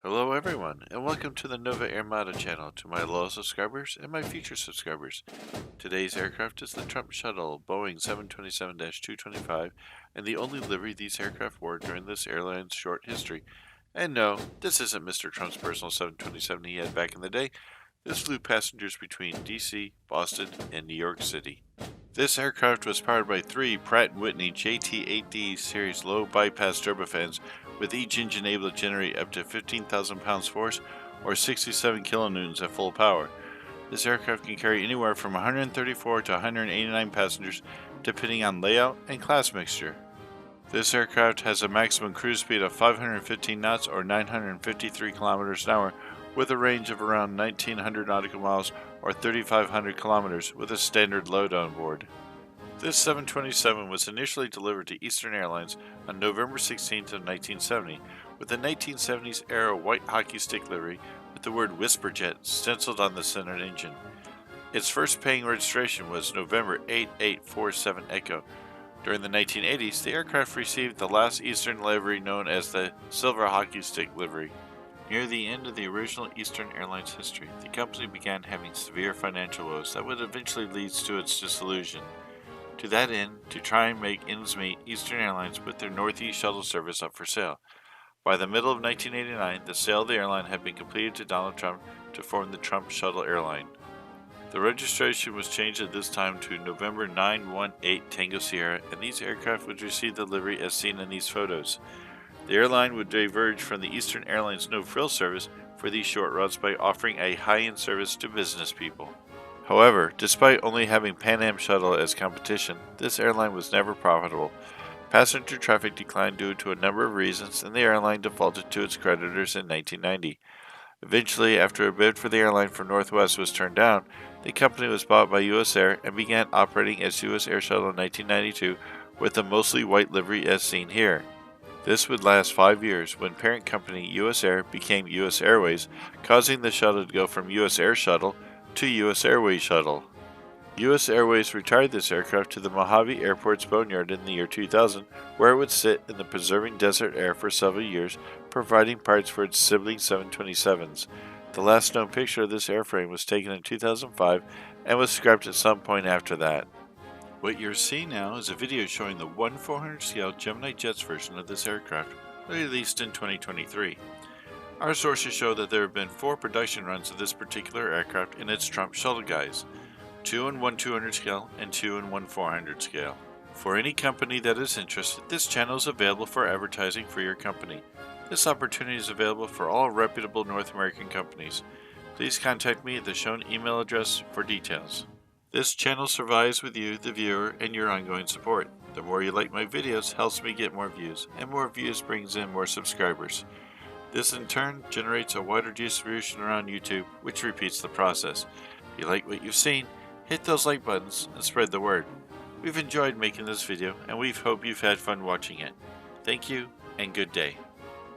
Hello everyone, and welcome to the Nova Armada channel, to my loyal subscribers and my future subscribers. Today's aircraft is the Trump Shuttle Boeing 727-225, and the only livery these aircraft wore during this airline's short history. And no, this isn't Mr. Trump's personal 727 he had back in the day. This flew passengers between DC, Boston, and New York City. This aircraft was powered by 3 Pratt Whitney JT8D series low bypass turbofans, with each engine able to generate up to 15,000 pounds force or 67 kilonewtons at full power. This aircraft can carry anywhere from 134 to 189 passengers depending on layout and class mixture. This aircraft has a maximum cruise speed of 515 knots or 953 kilometers an hour with a range of around 1,900 nautical miles or 3,500 kilometers with a standard load on board. This 727 was initially delivered to Eastern Airlines on November 16th of 1970 with a 1970s era white hockey stick livery with the word whisperjet stenciled on the center engine. Its first paying registration was November 8847 Echo. During the 1980s, the aircraft received the last Eastern livery known as the silver hockey stick livery. Near the end of the original Eastern Airlines history, the company began having severe financial woes that would eventually lead to its dissolution. To that end, to try and make ends meet, Eastern Airlines put their Northeast Shuttle Service up for sale. By the middle of 1989, the sale of the airline had been completed to Donald Trump to form the Trump Shuttle Airline. The registration was changed at this time to November 918 Tango Sierra, and these aircraft would receive the livery as seen in these photos. The airline would diverge from the Eastern Airlines no-frills service for these short routes by offering a high-end service to business people. However, despite only having Pan Am Shuttle as competition, this airline was never profitable. Passenger traffic declined due to a number of reasons, and the airline defaulted to its creditors in 1990. Eventually, after a bid for the airline from Northwest was turned down, the company was bought by US Air and began operating as US Air Shuttle in 1992 with a mostly white livery as seen here. This would last 5 years when parent company US Air became US Airways, causing the shuttle to go from US Air Shuttle to US Airways Shuttle. US Airways retired this aircraft to the Mojave Airport's boneyard in the year 2000, where it would sit in the preserving desert air for several years, providing parts for its sibling 727s. The last known picture of this airframe was taken in 2005 and was scrapped at some point after that. What you're seeing now is a video showing the 1/400 scale Gemini Jets version of this aircraft, released in 2023. Our sources show that there have been 4 production runs of this particular aircraft in its Trump Shuttle guise, 2 in 1/200 scale and 2 in 1/400 scale. For any company that is interested, this channel is available for advertising for your company. This opportunity is available for all reputable North American companies. Please contact me at the shown email address for details. This channel survives with you, the viewer, and your ongoing support. The more you like my videos helps me get more views, and more views brings in more subscribers. This in turn generates a wider distribution around YouTube, which repeats the process. If you like what you've seen, hit those like buttons and spread the word. We've enjoyed making this video, and we hope you've had fun watching it. Thank you, and good day.